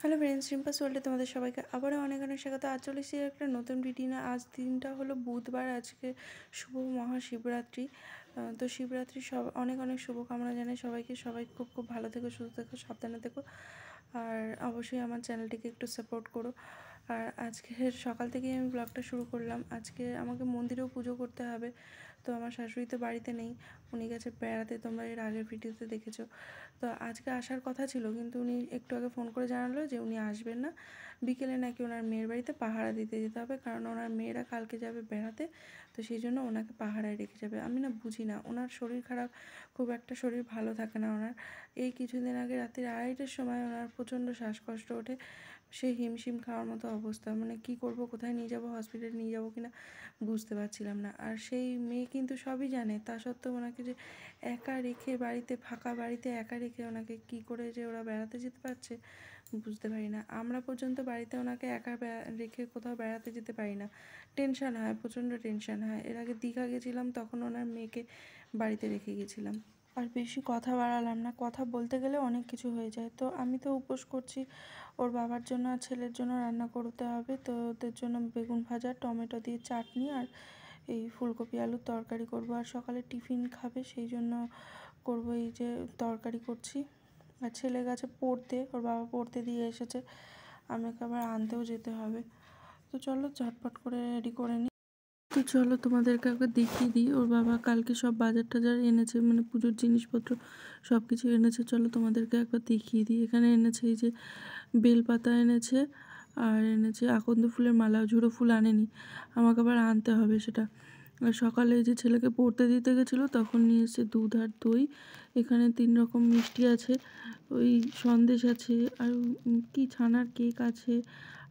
Hello friends, রিম্পাস ওয়ার্ল্ডে তোমাদের সবাইকে আবারও অনেক অনেক স্বাগত। আজ চলে এসেছি একটা নতুন ভিডিও না। আজ দিনটা হলো বুধবার, আজকে শুভ মহাশিবরাত্রি। তো শিবরাত্রি সব অনেক অনেক শুভকামনা জানাই সবাইকে। সবাই খুব খুব ভালো থেকো, সুস্থ থেকো, সাবধানে থেকো। আর অবশ্যই আমার চ্যানেলটিকে একটু সাপোর্ট করো। আর আজকে সকাল থেকেই আমি ব্লগটা শুরু করলাম। আজকে আমাকে মন্দিরেও পুজো করতে হবে। তো আমার শাশুড়ি তো বাড়িতে নেই, উনি গেছে বেড়াতে, তোমরা এর আগের ভিডিওতে দেখেছো। তো আজকে আসার কথা ছিল, কিন্তু উনি একটু আগে ফোন করে জানালো যে উনি আসবেন না। বিকেলে নাকি ওনার মেয়ের বাড়িতে পাহারা দিতে যেতে হবে, কারণ ওনার মেয়েরা কালকে যাবে বেড়াতে। তো সেই জন্য ওনাকে পাহারায় রেখে যাবে। আমি না বুঝি না, ওনার শরীর খারাপ, খুব একটা শরীর ভালো থাকে না ওনার। এই কিছুদিন আগে রাত্রির 2:30টার সময় ওনার প্রচণ্ড শ্বাসকষ্ট ওঠে, সে হিমশিম খাওয়ার মতো অবস্থা। মানে কি করব, কোথায় নিয়ে যাব, হসপিটালে নিয়ে যাব কিনা বুঝতে পারছিলাম না। আর সেই মেয়ে কিন্তু সবই জানে, তা সত্ত্বেও ওনাকে যে একা রেখে বাড়িতে, ফাঁকা বাড়িতে একা রেখে ওনাকে কি করে যে ওরা বেড়াতে যেতে পারছে বুঝতে পারি না। আমরা পর্যন্ত বাড়িতে ওনাকে একা রেখে কোথাও বেড়াতে যেতে পারি না। টেনশন হয়, প্রচণ্ড টেনশন হয়। এর আগে দীঘা গেছিলাম, তখন ওনার মেয়েকে বাড়িতে রেখে গেছিলাম। আর বেশি কথা বাড়ালাম না, কথা বলতে গেলে অনেক কিছু হয়ে যায়। তো আমি তো উপোস করছি, ওর বাবার জন্য আর ছেলের জন্য রান্না করতে হবে। তো ওদের জন্য বেগুন ভাজা, টমেটো দিয়ে চাটনি আর এই ফুলকপি আলুর তরকারি করব। আর সকালে টিফিন খাবে, সেই জন্য করব এই যে তরকারি করছি। আর ছেলে গেছে পড়তে, ওর বাবা পড়তে দিয়ে এসেছে, আমাকে আবার আনতেও যেতে হবে। তো চলো ঝটপট করে রেডি করে নিই। তো চলো তোমাদেরকে একবার দেখিয়ে দিই, ওর বাবা কালকে সব বাজার টাজার এনেছে, মানে পুজোর জিনিসপত্র সব কিছু এনেছে। চলো তোমাদেরকে একবার দেখিয়ে দিই। এখানে এনেছে এই যে বেলপাতা এনেছে, আর এনেছে আকন্দ ফুলের মালা। ঝুড়ো ফুল আনেনি, আমাকে আবার আনতে হবে সেটা। আর সকালে এই যে ছেলেকে পড়তে দিতে গেছিলো, তখন নিয়ে এসেছে দুধ আর দই। এখানে 3 রকম মিষ্টি আছে, ওই সন্দেশ আছে, আর কি ছানার কেক আছে,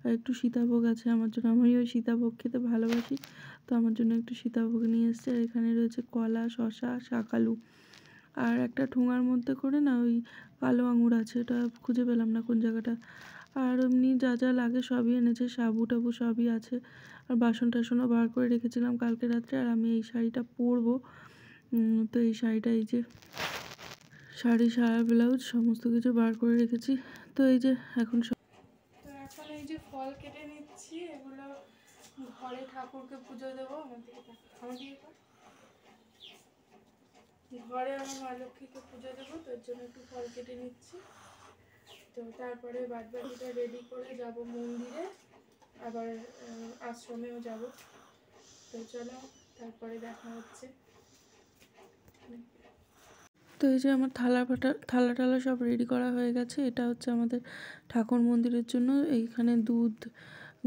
আর একটু সীতাভোগ আছে আমার জন্য। আমি ওই সীতাভোগ খেতে ভালোবাসি, তো আমার জন্য একটু সীতাভোগ নিয়ে এসছে। আর এখানে রয়েছে কলা, শসা, শাকালু, আর একটা ঠোঙার মধ্যে করে না ওই কালো আঙুর আছে, এটা খুঁজে পেলাম না কোন জায়গাটা। আর এমনি যা যা লাগে সবই এনেছে, সাবু টাবু সবই আছে। আর বাসন টাসনও বার করে রেখেছিলাম কালকে রাত্রে। আর আমি এই শাড়িটা পরবো, তো এই শাড়িটা, এই যে শাড়ি, সায়া, ব্লাউজ সমস্ত কিছু বার করে রেখেছি। তো এই যে এখন তো এখন এই যে ফল কেটে নিচ্ছি, এগুলো ঘরে ঠাকুরকে পুজো দেবো। ঘরে আমার মা লক্ষ্মীকে পুজো দেবো, তার জন্য একটু ফল কেটে নিচ্ছি। তো তারপরে বাদবাকিটা রেডি করে যাব মন্দিরে, আবার আশ্রমেও যাব। তো চলো তারপরে দেখা হচ্ছে। তো এই যে আমার থালা টালা সব রেডি করা হয়ে গেছে। এটা হচ্ছে আমাদের ঠাকুর মন্দিরের জন্য। এইখানে দুধ,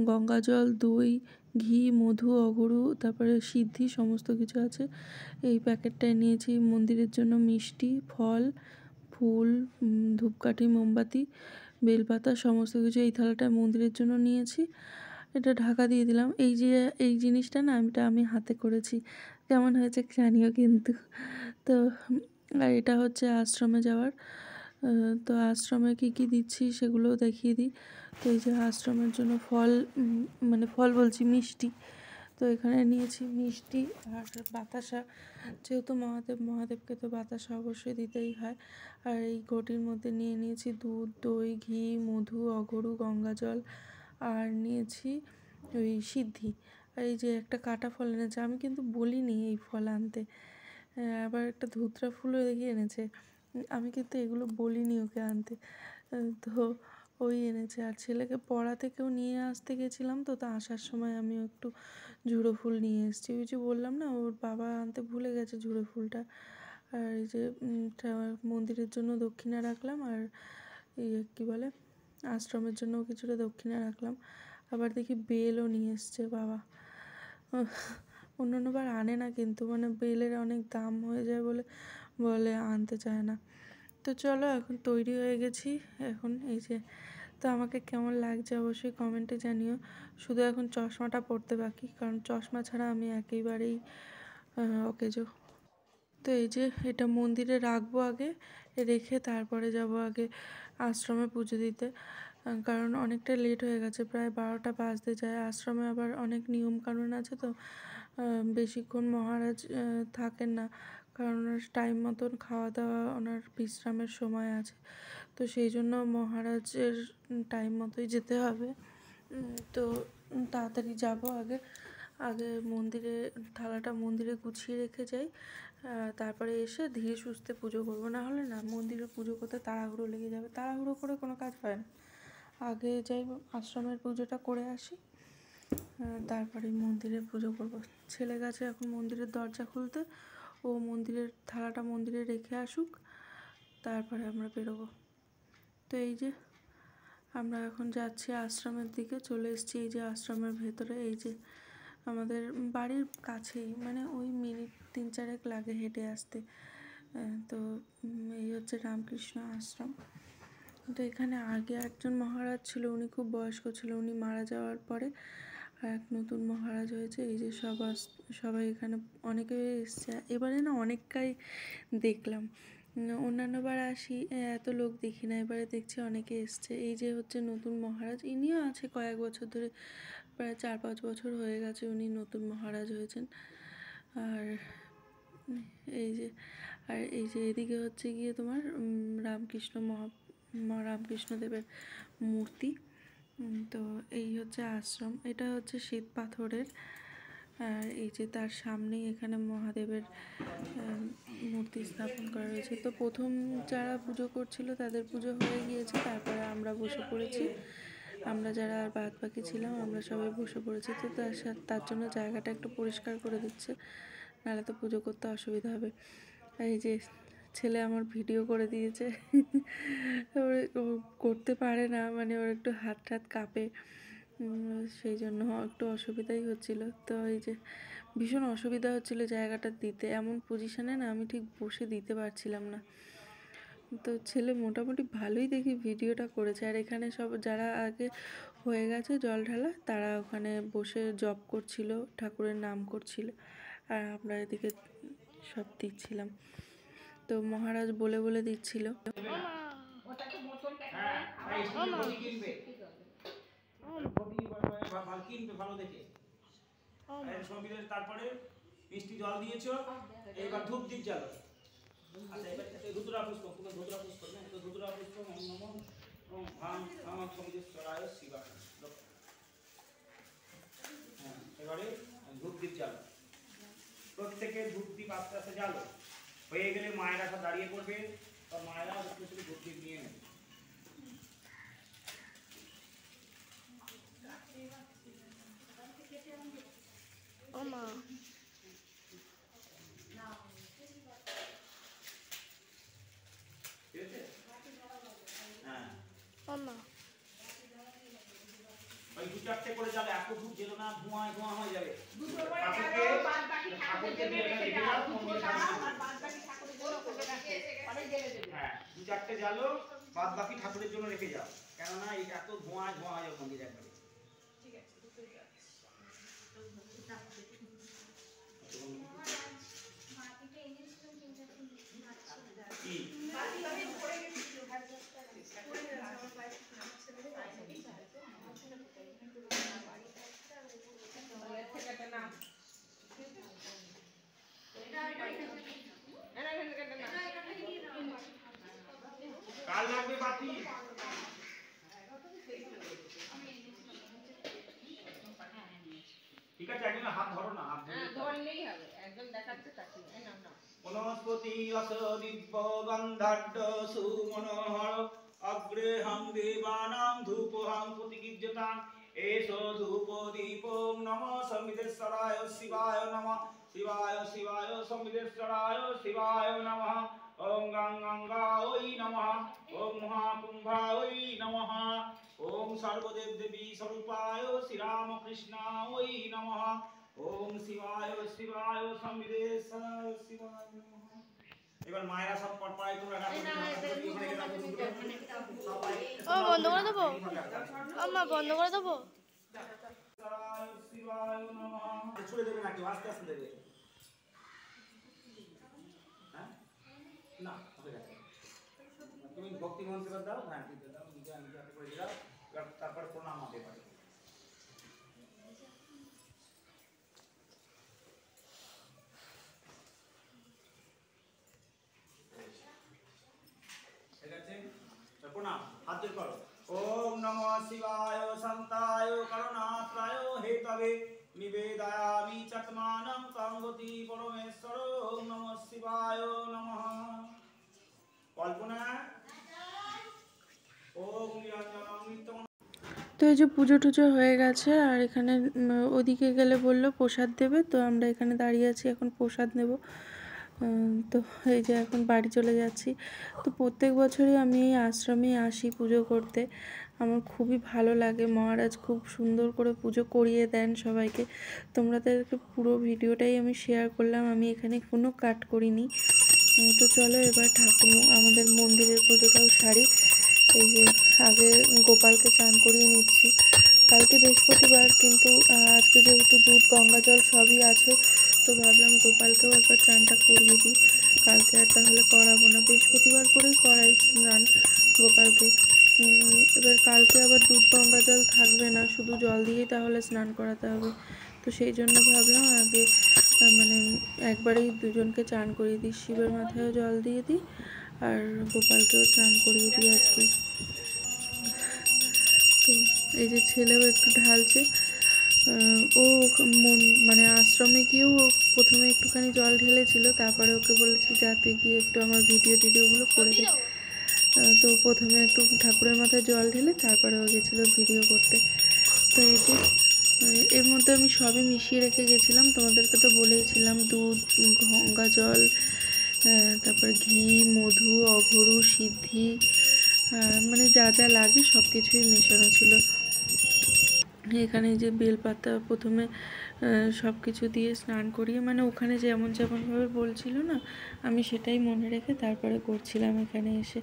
গঙ্গা জল, দই, ঘি, মধু, অগরু, তারপরে সিদ্ধি সমস্ত কিছু আছে। এই প্যাকেটটায় নিয়েছি মন্দিরের জন্য মিষ্টি, ফল, ফুল, ধূপকাঠি, মোমবাতি, বেলপাতা সমস্ত কিছু এই থালাটায় মন্দিরের জন্য নিয়েছি। এটা ঢাকা দিয়ে দিলাম। এই যে এই জিনিসটা না, আমি হাতে করেছি, কেমন হয়েছে জানিও কিন্তু। তো আর এটা হচ্ছে আশ্রমে যাওয়ার। তো আশ্রমে কী কী দিচ্ছি সেগুলোও দেখিয়ে দিই। তো এই যে আশ্রমের জন্য ফল, মানে ফল বলছি মিষ্টি। তো এখানে নিয়েছি মিষ্টি আর বাতাসা, যেহেতু মহাদেবকে তো বাতাসা অবশ্যই দিতেই হয়। আর এই ঘটির মধ্যে নিয়ে নিয়েছি দুধ, দই, ঘি, মধু, অগরু, গঙ্গা জল, আর নিয়েছি ওই সিদ্ধি। আর এই যে একটা কাটা ফল এনেছে, আমি কিন্তু বলিনি এই ফল আনতে। আবার একটা ধুতরা ফুলও দেখে এনেছে, আমি কিন্তু এগুলো বলিনি ওকে আনতে। তো ওই এনেছে। আর ছেলেকে পড়াতে কেউ নিয়ে আসতে গেছিলাম, তো তা আসার সময় আমিও একটু ঝুড়ো ফুল নিয়ে এসেছি। ওই যে বললাম না, ওর বাবা আনতে ভুলে গেছে ঝুড়ো ফুলটা। আর এই যে মন্দিরের জন্য দক্ষিণা রাখলাম, আর এই কী বলে আশ্রমের জন্যও কিছুটা দক্ষিণা রাখলাম। আবার দেখি বেলও নিয়ে এসছে বাবা। অন্যান্যবার আনে না, কিন্তু মানে বেলের অনেক দাম হয়ে যায় বলে বলে আনতে চায় না। তো চলো এখন তৈরি হয়ে গেছি। এখন এই যে, তো আমাকে কেমন লাগছে অবশ্যই কমেন্টে জানিও। শুধু এখন চশমাটা পরতে বাকি, কারণ চশমা ছাড়া আমি একেবারেই অকেজো। তো এই যে এটা মন্দিরে রাখবো আগে, রেখে তারপরে যাব আগে আশ্রমে পুজো দিতে, কারণ অনেকটা লেট হয়ে গেছে, প্রায় 12টা বাজতে যায়। আশ্রমে আবার অনেক নিয়ম কানুন আছে, তো বেশিক্ষণ মহারাজ থাকেন না, কারণ ওনার টাইম মতন খাওয়া দাওয়া, ওনার বিশ্রামের সময় আছে, তো সেই জন্য মহারাজের টাইম মতোই যেতে হবে। তো তাড়াতাড়ি যাব, আগে আগে মন্দিরে থালাটা মন্দিরে গুছিয়ে রেখে যাই, তারপরে এসে ধীরে সুস্থে পুজো করবো। না হলে না, মন্দিরে পুজো করতে তাড়াহুড়ো লেগে যাবে, তাড়াহুড়ো করে কোনো কাজ হয় না। আগে যাই আশ্রমের পুজোটা করে আসি, তারপরে মন্দিরে পুজো করব। ছেলে গেছে এখন মন্দিরের দরজা খুলতে, ও মন্দিরের থালাটা মন্দিরে রেখে আসুক, তারপরে আমরা বেরোবো। তো এই যে আমরা এখন যাচ্ছি আশ্রমের দিকে, চলে এসেছি এই যে আশ্রমের ভেতরে। এই যে আমাদের বাড়ির কাছেই, মানে ওই মিনিট 3-4 লাগে হেঁটে আসতে। তো এই হচ্ছে রামকৃষ্ণ আশ্রম। তো এখানে আগে একজন মহারাজ ছিল, উনি খুব বয়স্ক ছিল, উনি মারা যাওয়ার পরে এক নতুন মহারাজ হয়েছে। এই যে সবাই এখানে অনেকে এসছে, এবারে না অনেকটাই দেখলাম। অন্যান্যবার আসি এত লোক দেখি না, এবারে দেখছি অনেকে এসছে। এই যে হচ্ছে নতুন মহারাজ, ইনিও আছে কয়েক বছর ধরে, প্রায় 4-5 বছর হয়ে গেছে উনি নতুন মহারাজ হয়েছেন। আর এই যে এদিকে হচ্ছে গিয়ে তোমার রামকৃষ্ণদেবের মূর্তি। তো এই হচ্ছে আশ্রম, এটা হচ্ছে শ্বেত পাথরের। আর এই যে তার সামনেই এখানে মহাদেবের মূর্তি স্থাপন করা রয়েছে। তো প্রথম যারা পুজো করছিল তাদের পুজো হয়ে গিয়েছে, তারপরে আমরা বসে পড়েছি। আমরা যারা আর বাদ বাকি ছিলাম আমরা সবাই বসে পড়েছি। তো তার জন্য জায়গাটা একটু পরিষ্কার করে দিচ্ছে, নাহলে তো পুজো করতে অসুবিধা হবে। আর এই যে ছেলে আমার ভিডিও করে দিয়েছে, ও করতে পারে না, মানে ওর একটু হাত টাত কাঁপে, সেই জন্য একটু অসুবিধাই হচ্ছিল। তো এই যে ভীষণ অসুবিধা হচ্ছিল জায়গাটা দিতে, এমন পজিশনে না আমি ঠিক বসে দিতে পারছিলাম না। তো ছেলে মোটামুটি ভালোই দেখি ভিডিওটা করেছে। আর এখানে সব যারা আগে হয়ে গেছে জল ঢালা, তারা ওখানে বসে জপ করছিল, ঠাকুরের নাম করছিল, আর আমরা এদিকে সব দিচ্ছিলাম। তো মহারাজ বলে বলে দিচ্ছিল। তারপরে মিষ্টি জল দিয়েছো, এইবার ধূপ দীপ জ্বালো। আচ্ছা, এবার ধুতুরা পুষ্প, তুমি ধুতুরা পুষ্প না, তো ধুতুরা পুষ্প ওম নমঃ ওম ভাং ভাং সমিদেশ্বরায় শিবায়। হ্যাঁ, এবারে ধূপ দীপ জ্বালো, প্রত্যেকে ধূপ দীপ আস্তে আস্তে জ্বালো। হয়ে গেলে মায়েরা সব দাঁড়িয়ে পড়বে, তো মায়েরা একটু ধূপ দীপ নিয়ে নেবে। ও মা, ঠিক আছে? হ্যাঁ, ও মা, ওই 2-4টে করে যাবে, এত ধূপ জেলো না, ধোঁয়া ধোঁয়া হয়ে যাবে। হ্যাঁ, 2-4টে জ্বালো, বাদ বাকি ঠাকুরের জন্য রেখে যাও, কেননা এই এত ধোঁয়া ধোঁয়া হয়ে যাবে মন্দির একবারে। ঠিক আছে, কাল লাগবে বাতি। ঠিক আছে, একজন হাত ধরো না, হাত ধরলেই হবে, একজন দেখাচ্ছে তাকে। বনস্পতি অসদিব্য গন্ধাঢ্য সুমনোহর অগ্রেহং দেবানাং ধূপহং প্রতিগীর্যতাং এষো ধূপ দীপং নমঃ সমিদেশ্বরায় শিবায় নমঃ শিবায় শিবায় সমিদেশ্বরায় শিবায় নমঃ ওম গঙ্গায় নমঃ ওম মহাকুম্ভায় নমঃ ওম সর্বদেব দেবী স্বরূপায় শ্রীরামকৃষ্ণায় নমঃ ওম শিবায় শিবায় সমিদেশ্বরায় শিবায় নমঃ। এবার মায়েরা সব পড়পায় তোমরা রাখো, ও বন্ধ করে দেবো, মা বন্ধ করে দেবো। শিবায় নমঃ। ছুড়ে দেবে নাকি, আস্তে আস্তে দেবে। হ্যাঁ, না হয়ে গেছে। তুমি ভক্তি মন্ত্র দাও, হ্যাঁ দিতে দাও, নিজে নিজে হাতে করে দাও, তারপরে প্রণাম হবে পারে। করুণাত্রায় হেতবে নিবেদয়ামি চাত্মানং কাঙ্গতি পরমেশ্বর নমঃ শিবায় নমঃ। কল্পনা ওম নিরঞ্জনং নিত্যং। তো এই যে পুজো টুজো হয়ে গেছে, আর এখানে ওদিকে গেলে বললো প্রসাদ দেবে, তো আমরা এখানে দাঁড়িয়ে আছি, এখন প্রসাদ নেব। তো এই যে এখন বাড়ি চলে যাচ্ছি। তো প্রত্যেক বছরই আমি এই আশ্রমে আসি পুজো করতে, আমার খুবই ভালো লাগে। মহারাজ খুব সুন্দর করে পুজো করিয়ে দেন সবাইকে। তোমাদেরকে পুরো ভিডিওটাই আমি শেয়ার করলাম, আমি এখানে কোনো কাট করিনি। তো চলো এবার ঠাকুর আমাদের মন্দিরের পুজোটাও সারি। এই যে আগে গোপালকে চান করিয়ে নিচ্ছি, কালকে বৃহস্পতিবার, কিন্তু আজকে যেহেতু দুধ গঙ্গা জল সবই আছে, তো ভাবলাম গোপালকেও একবার চানটা করিয়ে দিই। কালকে আর তাহলে করাবো না, বৃহস্পতিবার করেই করাই স্নান গোপালকে। এবার কালকে আবার দুধ গঙ্গা জল থাকবে না, শুধু জল দিয়েই তাহলে স্নান করাতে হবে। তো সেই জন্য ভাবলাম আগে মানে একবারেই দুজনকে চান করিয়ে দিই, শিবের মাথায়ও জল দিয়ে দিই আর গোপালকেও চান করিয়ে দিই আজকে। তো এই যে ছেলেও একটু ঢালছে, ও মানে আশ্রমে গিয়েও প্রথমে একটুখানি জল ঢেলেছিল, তারপরে ওকে বলেছি যা তুই গিয়ে একটু আমার ভিডিওগুলো করে দে। তো প্রথমে একটু ঠাকুরের মাথায় জল ঢেলে তারপরে ও গেছিলো ভিডিও করতে। তো এই যে এর মধ্যে আমি সবই মিশিয়ে রেখে গেছিলাম, তোমাদেরকে তো বলেইছিলাম দুধ গঙ্গা জল, তারপর ঘি, মধু, অঘরু, সিদ্ধি, মানে যা যা লাগে সব কিছুই মেশানো ছিল। এখানে যে বেলপাতা প্রথমে সব কিছু দিয়ে স্নান করিয়ে, মানে ওখানে যেমনভাবে বলছিল না, আমি সেটাই মনে রেখে তারপরে করছিলাম। এখানে এসে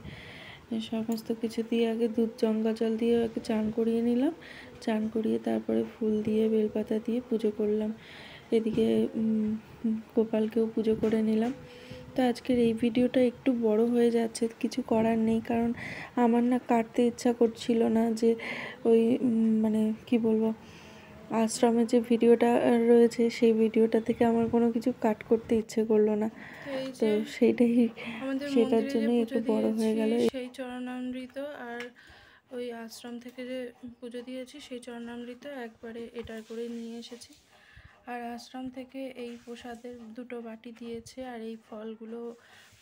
সমস্ত কিছু দিয়ে আগে দুধ গঙ্গা জল দিয়ে আগে চান করিয়ে নিলাম, চান করিয়ে তারপরে ফুল দিয়ে বেলপাতা দিয়ে পুজো করলাম। এদিকে গোপালকেও পুজো করে নিলাম। তো আজকের এই ভিডিওটা একটু বড় হয়ে যাচ্ছে, কিছু করার নেই, কারণ আমার না কাটতে ইচ্ছা করছিল না, যে ওই মানে কি বলবো, আশ্রমে যে ভিডিওটা রয়েছে সেই ভিডিওটা থেকে আমার কোনো কিছু কাট করতে ইচ্ছে করলো না। তো সেটার জন্যই একটু বড় হয়ে গেল। সেই চরণামৃত আর ওই আশ্রম থেকে যে পুজো দিয়েছি সেই চরণামৃত একবারে এটার করে নিয়ে এসেছি। আর আশ্রম থেকে এই প্রসাদের দুটো বাটি দিয়েছে, আর এই ফলগুলো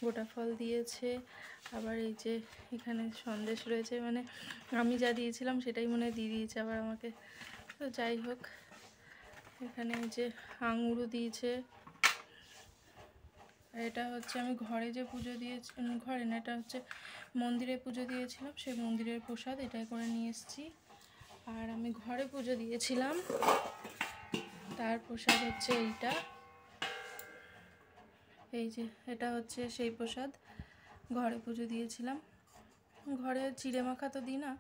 গোটা ফল দিয়েছে। আবার এই যে এখানে সন্দেশ রয়েছে, মানে আমি যা দিয়েছিলাম সেটাই মনে হয় দিয়ে দিয়েছে আবার আমাকে। তো যাই হোক, এখানে এই যে আঙুরও দিয়েছে। এটা হচ্ছে আমি ঘরে যে পুজো দিয়েছি, ঘরে না, এটা হচ্ছে মন্দিরে পুজো দিয়েছিলাম, সেই মন্দিরের প্রসাদ এটাই করে নিয়ে এসেছি। আর আমি ঘরে পুজো দিয়েছিলাম, তার প্রসাদ হচ্ছে এইটা, এই যে এটা হচ্ছে সেই প্রসাদ, ঘরে পুজো দিয়েছিলাম। ঘরে চিড়ে মাখা তো দিই না,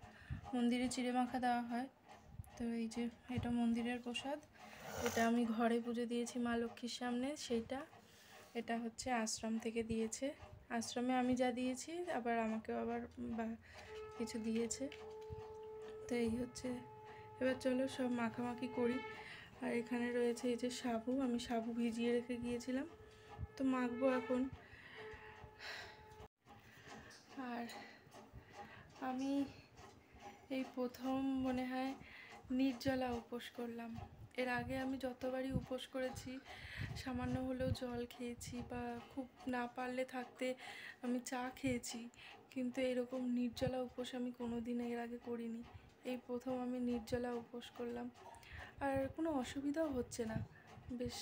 মন্দিরে চিড়ে মাখা দেওয়া হয়। তো এই যে এটা মন্দিরের প্রসাদ, এটা আমি ঘরে পুজো দিয়েছি মা লক্ষ্মীর সামনে, সেইটা। এটা হচ্ছে আশ্রম থেকে দিয়েছে, আশ্রমে আমি যা দিয়েছি আবার আমাকেও আবার কিছু দিয়েছে। তো এই হচ্ছে, এবার চলো সব মাখামাখি করি। আর এখানে রয়েছে এই যে সাবু, আমি সাবু ভিজিয়ে রেখে গিয়েছিলাম, তো মাখবো এখন। আর আমি এই প্রথম মনে হয় নির্জলা উপোস করলাম। এর আগে আমি যতবারই উপোস করেছি সামান্য হলেও জল খেয়েছি, বা খুব না পারলে থাকতে আমি চা খেয়েছি, কিন্তু এরকম নির্জলা উপোস আমি কোনো দিন এর আগে করিনি। এই প্রথম আমি নির্জলা উপোস করলাম, আর কোনো অসুবিধাও হচ্ছে না, বেশ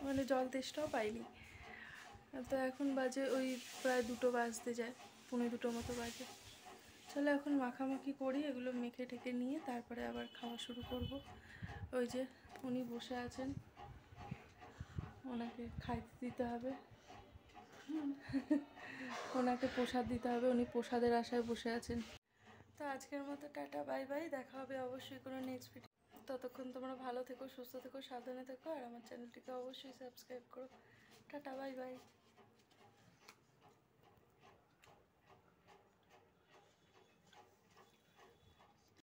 মানে জল তেষ্টাও পাইনি। তো এখন বাজে ওই প্রায় 2টো বাজতে যায়, 1:45 মতো বাজে। চলো এখন মাখামাখি করি, এগুলো মেখে ঠেকে নিয়ে তারপরে আবার খাওয়া শুরু করব। ওই যে উনি বসে আছেন, ওনাকে খাইতে দিতে হবে, ওনাকে প্রসাদ দিতে হবে, উনি প্রসাদের আশায় বসে আছেন। তো আজকের মতো টাটা, বাই বাই, দেখা হবে অবশ্যই কোনো নেক্সট ভিডিও। ততক্ষণ তোমরা ভালো থেকো, সুস্থ থেকো, সাবধানে থেকো, আর আমার চ্যানেলটিকে অবশ্যই সাবস্ক্রাইব করো। Tata, bye bye.